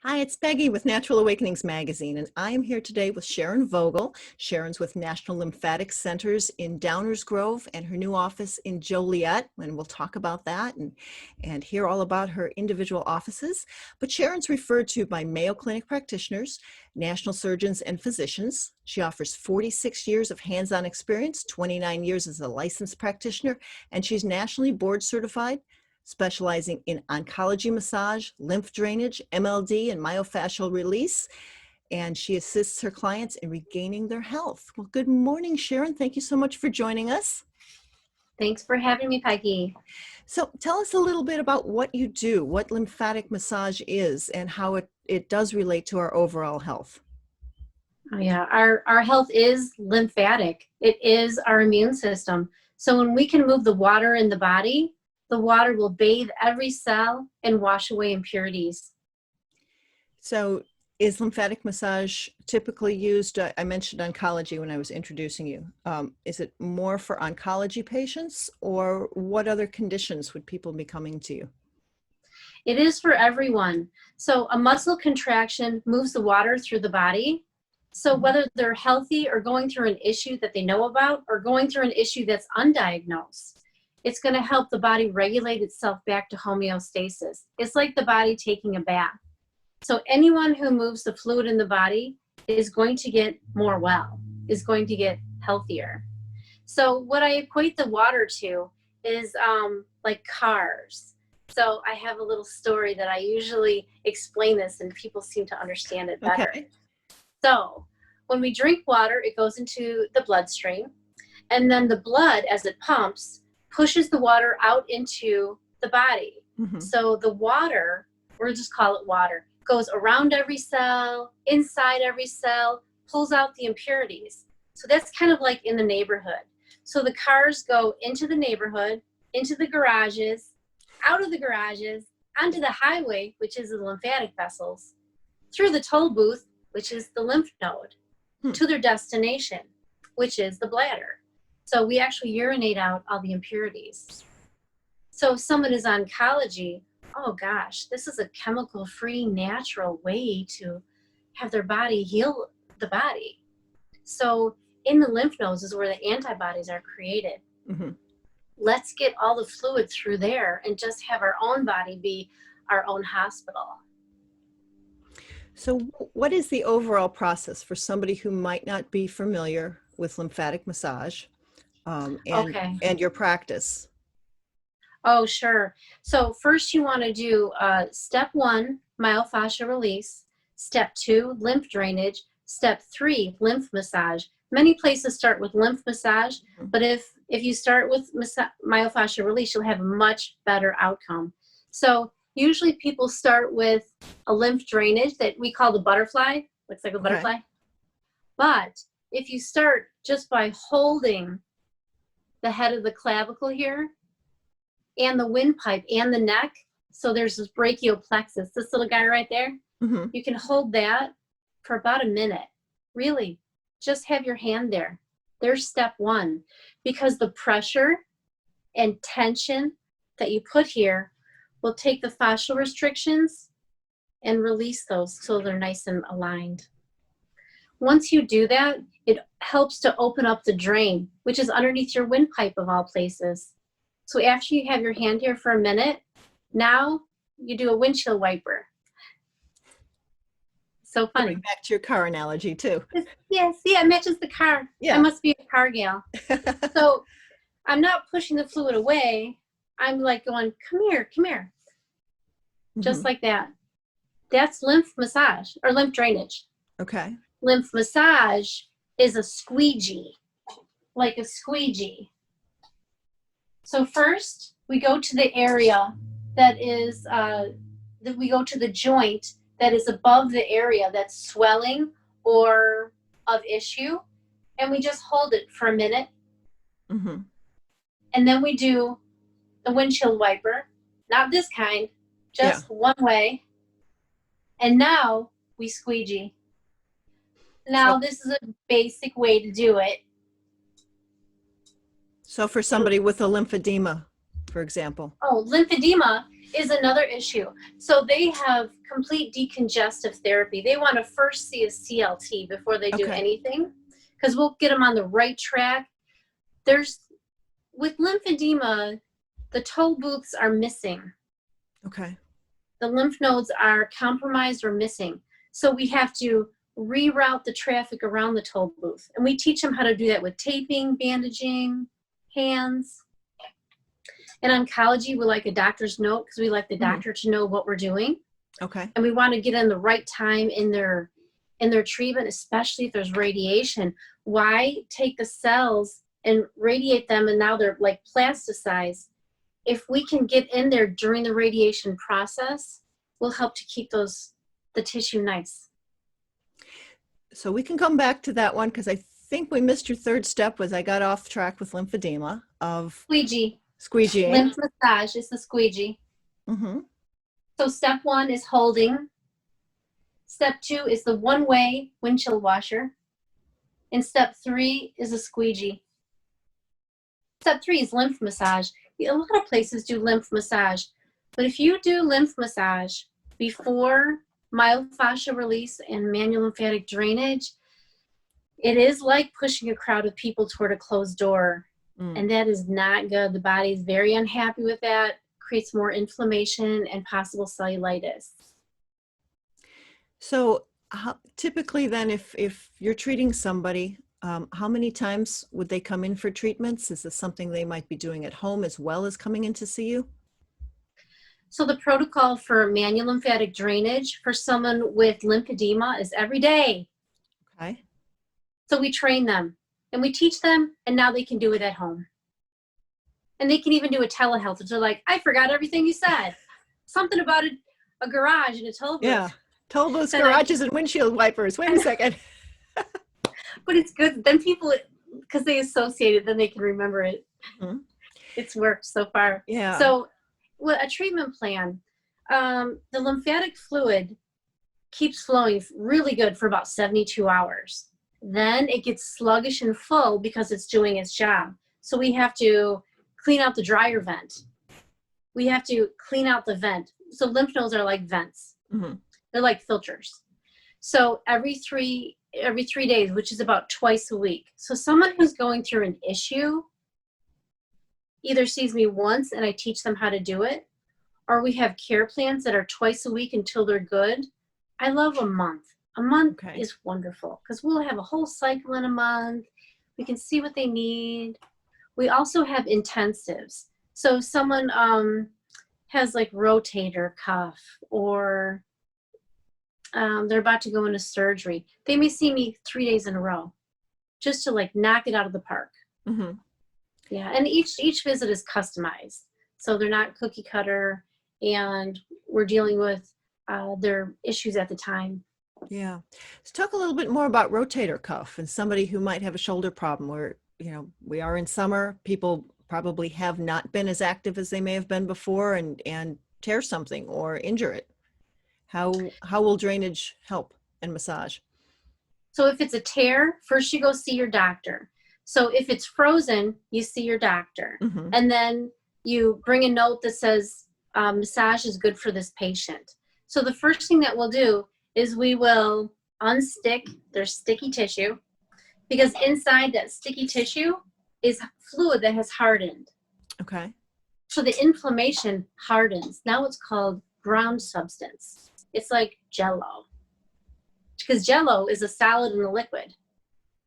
Hi, it's Peggy with Natural Awakenings Magazine, and I am here today with Sharon Vogel. Sharon's with National Lymphatic Centers in Downers Grove and her new office in Joliet, and we'll talk about that and hear all about her individual offices. But Sharon's referred to by Mayo Clinic practitioners, national surgeons, and physicians. She offers 46 years of hands-on experience, 29 years as a licensed practitioner, and she's nationally board certified, specializing in oncology massage, lymph drainage, MLD, and myofascial release. And she assists her clients in regaining their health. Well, good morning, Sharon. Thank you so much for joining us. Thanks for having me, Peggy. So tell us a little bit about what you do, what lymphatic massage is, and how it does relate to our overall health. Oh yeah, our health is lymphatic. It is our immune system. So when we can move the water in the body, the water will bathe every cell and wash away impurities. So is lymphatic massage typically used? I mentioned oncology when I was introducing you. Is it more for oncology patients, or what other conditions would people be coming to you? It is for everyone. So a muscle contraction moves the water through the body. So whether they're healthy or going through an issue that they know about or going through an issue that's undiagnosed, it's going to help the body regulate itself back to homeostasis. It's like the body taking a bath. So anyone who moves the fluid in the body is going to get more well, is going to get healthier. So what I equate the water to is like cars. So I have a little story that I usually explain this and people seem to understand it better. Okay. So when we drink water, it goes into the bloodstream, and then the blood, as it pumps, pushes the water out into the body. So the water, we'll just call it water, goes around every cell, inside every cell, pulls out the impurities. So that's kind of like in the neighborhood. So the cars go into the neighborhood, into the garages, out of the garages, onto the highway, which is the lymphatic vessels, through the toll booth, which is the lymph node, to their destination, which is the bladder. So we actually urinate out all the impurities. So if someone is oncology, oh gosh, this is a chemical-free, natural way to have their body heal the body. So in the lymph nodes is where the antibodies are created. Let's get all the fluid through there and just have our own body be our own hospital. So what is the overall process for somebody who might not be familiar with lymphatic massage and your practice? Oh, sure. So first you want to do step 1, myofascial release, step 2, lymph drainage, step 3, lymph massage. Many places start with lymph massage, but if you start with myofascial release, you'll have a much better outcome. So usually people start with a lymph drainage that we call the butterfly. Looks like a butterfly. But if you start just by holding the head of the clavicle here and the windpipe and the neck, so there's this brachial plexus, this little guy right there, you can hold that for about a minute. Really, just have your hand there. There's step 1, because the pressure and tension that you put here will take the fascial restrictions and release those so they're nice and aligned. Once you do that, it helps to open up the drain, which is underneath your windpipe of all places. So after you have your hand here for a minute, now you do a windshield wiper. So funny. Going back to your car analogy too. Yes, yeah, it matches the car. Yeah. I must be a car gal. So I'm not pushing the fluid away. I'm like going, come here, come here. Just like that. That's lymph massage or lymph drainage. Okay. Lymph massage is a squeegee, like a squeegee. So first we go to the area that is, we go to the joint that is above the area that's swelling or of issue, and we just hold it for a minute. And then we do the windshield wiper, not this kind, just one way. And now we squeegee. Now this is a basic way to do it. So for somebody with a lymphedema, for example. Oh, lymphedema is another issue. So they have complete decongestive therapy. They want to first see a CLT before they do Okay. anything, because we'll get them on the right track. With lymphedema, the toll booths are missing. Okay. The lymph nodes are compromised or missing. So we have to reroute the traffic around the toll booth. And we teach them how to do that with taping, bandaging, hands. In oncology, we like a doctor's note because we like the doctor to know what we're doing. Okay. And we want to get in the right time in their treatment, especially if there's radiation. Why take the cells and radiate them and now they're like plasticized? If we can get in there during the radiation process, we'll help to keep the tissue nice. So we can come back to that one because I think we missed your third step was I got off track with lymphedema of squeegeeing. Lymph massage is the squeegee. Mm-hmm. So step 1 is holding. Step 2 is the one-way windshield washer. And step 3 is a squeegee. Step 3 is lymph massage. A lot of places do lymph massage, but if you do lymph massage before myofascial release and manual lymphatic drainage, it is like pushing a crowd of people toward a closed door. And that is not good. The body is very unhappy with that, creates more inflammation and possible cellulitis. So typically then if you're treating somebody, how many times would they come in for treatments? Is this something they might be doing at home as well as coming in to see you? So the protocol for manual lymphatic drainage for someone with lymphedema is every day. Okay. So we train them and we teach them, and now they can do it at home. And they can even do a telehealth. If they're like, I forgot everything you said. Something about a garage and a toll booth. Yeah. Toll booths, garages, and windshield wipers. Wait a second. But it's good. Then people, because they associate it, then they can remember it. Mm-hmm. It's worked so far. Yeah. So a treatment plan, the lymphatic fluid keeps flowing really good for about 72 hours. Then it gets sluggish and full because it's doing its job. So we have to clean out the dryer vent. We have to clean out the vent. So lymph nodes are like vents. Mm-hmm. They're like filters. So every three days, which is about twice a week. So someone who's going through an issue either sees me once and I teach them how to do it, or we have care plans that are twice a week until they're good. I love a month. A month is wonderful because we'll have a whole cycle in a month. We can see what they need. We also have intensives. So if someone has like rotator cuff or they're about to go into surgery, they may see me 3 days in a row just to like knock it out of the park. Mm-hmm. Yeah, and each visit is customized. So they're not cookie cutter, and we're dealing with their issues at the time. Yeah. Let's talk a little bit more about rotator cuff and somebody who might have a shoulder problem where, we are in summer, people probably have not been as active as they may have been before and tear something or injure it. How will drainage help and massage? So if it's a tear, first you go see your doctor. So if it's frozen, you see your doctor. Mm-hmm. And then you bring a note that says massage is good for this patient. So the first thing that we'll do is we will unstick their sticky tissue, because inside that sticky tissue is fluid that has hardened. Okay. So the inflammation hardens. Now it's called ground substance. It's like Jell-O, because Jell-O is a solid and a liquid,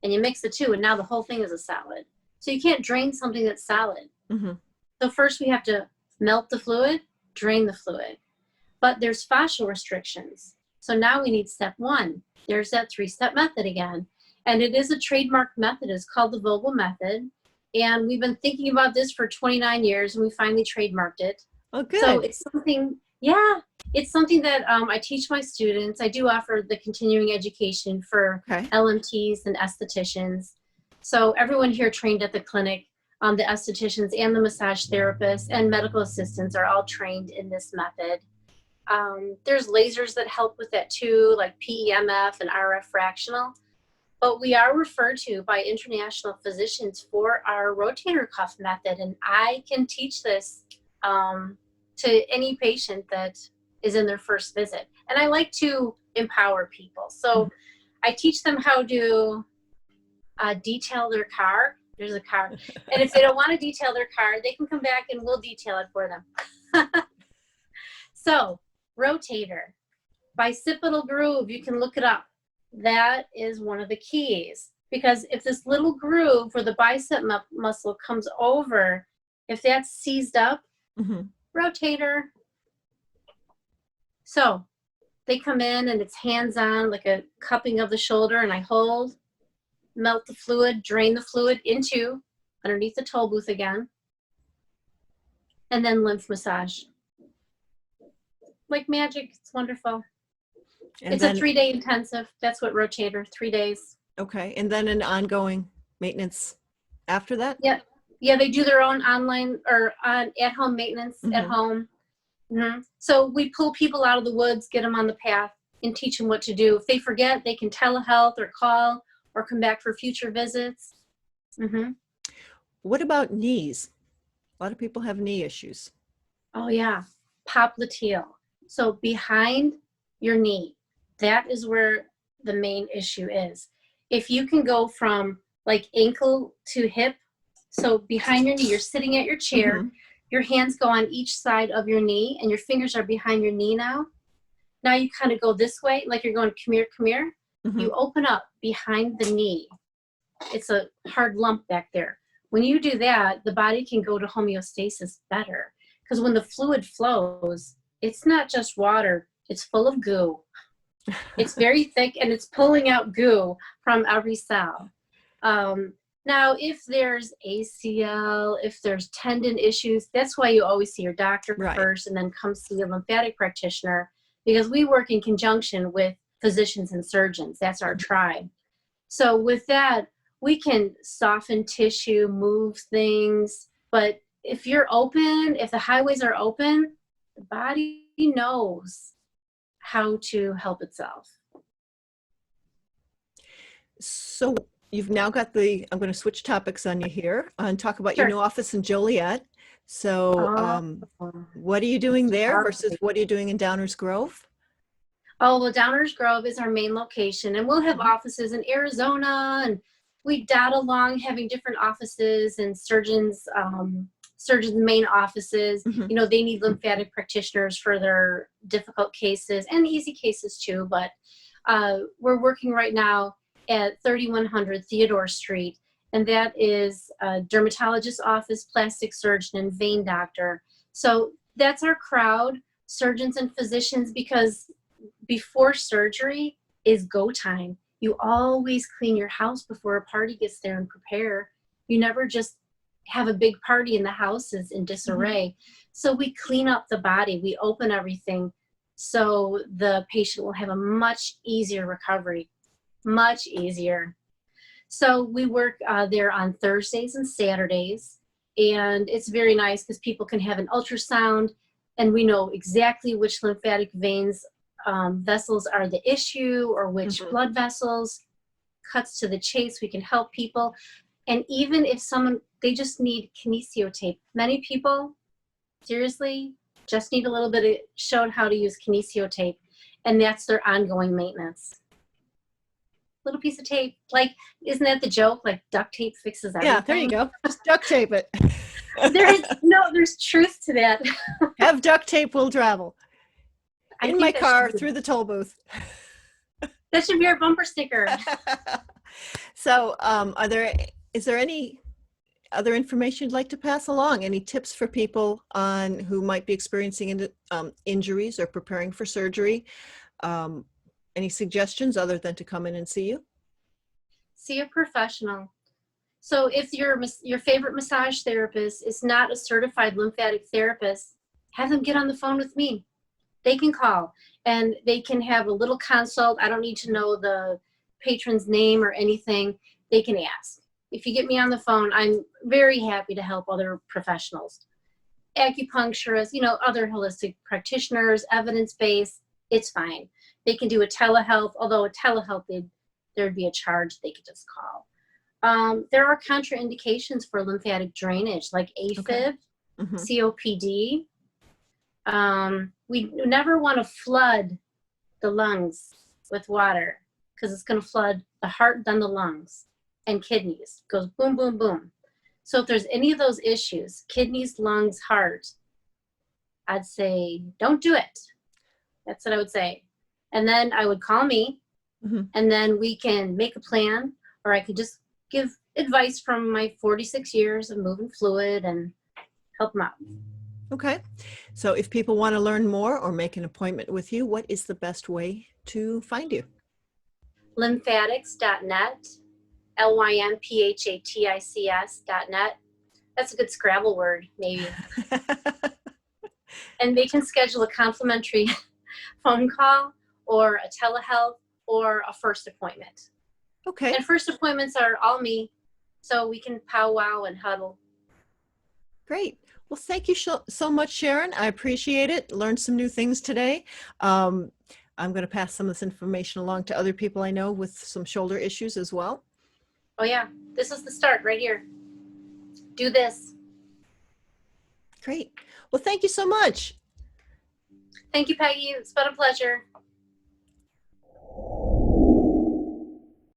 and you mix the two and now the whole thing is a solid. So you can't drain something that's solid. Mm-hmm. So first we have to melt the fluid, drain the fluid. But there's fascial restrictions. So now we need step 1. There's that 3-step method again. And it is a trademark method. It's called the Vogel method. And we've been thinking about this for 29 years, and we finally trademarked it. Oh, good. So it's something, it's something that I teach my students. I do offer the continuing education for LMTs and estheticians. So everyone here trained at the clinic, the estheticians and the massage therapists and medical assistants are all trained in this method. There's lasers that help with that too, like PEMF and RF fractional. But we are referred to by international physicians for our rotator cuff method, and I can teach this to any patient that is in their first visit. And I like to empower people. So I teach them how to detail their car. There's a car. And if they don't want to detail their car, they can come back and we'll detail it for them. So, rotator, bicipital groove, you can look it up. That is one of the keys. Because if this little groove where the bicep muscle comes over, if that's seized up, rotator. So they come in and it's hands-on, like a cupping of the shoulder, and I hold, melt the fluid, drain the fluid into underneath the toll booth again, and then lymph massage. Like magic, it's wonderful. And it's a 3-day intensive. That's what rotator, 3 days. Okay, and then an ongoing maintenance after that? Yeah, yeah, they do their own online or at-home maintenance at home. So we pull people out of the woods, get them on the path, and teach them what to do. If they forget, they can telehealth or call or come back for future visits. What about knees? A lot of people have knee issues. Oh yeah, popliteal. So behind your knee, that is where the main issue is. If you can go from like ankle to hip, so behind your knee, you're sitting at your chair, your hands go on each side of your knee and your fingers are behind your knee now. Now you kind of go this way, like you're going, come here, come here. You open up behind the knee. It's a hard lump back there. When you do that, the body can go to homeostasis better. Because when the fluid flows, it's not just water, it's full of goo. It's very thick and it's pulling out goo from every cell. Now, if there's ACL, if there's tendon issues, that's why you always see your doctor first and then come see a lymphatic practitioner, because we work in conjunction with physicians and surgeons. That's our tribe. So with that, we can soften tissue, move things. But if you're open, if the highways are open, the body knows how to help itself. So you've now got I'm going to switch topics on you here and talk about your new office in Joliet. So what are you doing there versus what are you doing in Downers Grove? Oh, well, Downers Grove is our main location, and we'll have offices in Arizona, and we dot along having different offices and surgeons' main offices. You know, they need lymphatic practitioners for their difficult cases and easy cases too, but we're working right now at 3100 Theodore Street, and that is a dermatologist office, plastic surgeon, and vein doctor. So that's our crowd, surgeons and physicians, because before surgery is go time. You always clean your house before a party gets there and prepare. You never just have a big party and the house is in disarray. So we clean up the body, we open everything so the patient will have a much easier recovery, much easier. So we work there on Thursdays and Saturdays, and it's very nice because people can have an ultrasound and we know exactly which lymphatic veins vessels are the issue or which blood vessels. Cuts to the chase, we can help people. And even if they just need kinesiotape. Many people, seriously, just need a little bit of shown how to use kinesiotape, and that's their ongoing maintenance. Little piece of tape, like, isn't that the joke? Like duct tape fixes everything. Yeah, there you go. Just duct tape it. There's truth to that. Have duct tape will travel. In my car through the toll booth. That should be our bumper sticker. So is there any other information you'd like to pass along? Any tips for people on who might be experiencing injuries or preparing for surgery? Any suggestions other than to come in and see you? See a professional. So if your favorite massage therapist is not a certified lymphatic therapist, have them get on the phone with me. They can call and they can have a little consult. I don't need to know the patron's name or anything. They can ask. If you get me on the phone, I'm very happy to help other professionals. Acupuncturists, other holistic practitioners, evidence-based, it's fine. They can do a telehealth, although a telehealth, there'd be a charge, they could just call. There are contraindications for lymphatic drainage, like AFib, COPD. We never want to flood the lungs with water because it's going to flood the heart, then the lungs and kidneys. It goes boom, boom, boom. So if there's any of those issues, kidneys, lungs, heart, I'd say don't do it. That's what I would say. And then I would call me, and then we can make a plan, or I could just give advice from my 46 years of moving fluid and help them out. Okay. So if people want to learn more or make an appointment with you, what is the best way to find you? Lymphatics.net, lymphatic.net. That's a good Scrabble word, maybe. And they can schedule a complimentary phone call or a telehealth or a first appointment. Okay. And first appointments are all me, so we can powwow and huddle. Great. Well, thank you so much, Sharon. I appreciate it. Learned some new things today. I'm going to pass some of this information along to other people I know with some shoulder issues as well. Oh yeah, this is the start right here. Do this. Great. Well, thank you so much. Thank you, Peggy. It's been a pleasure.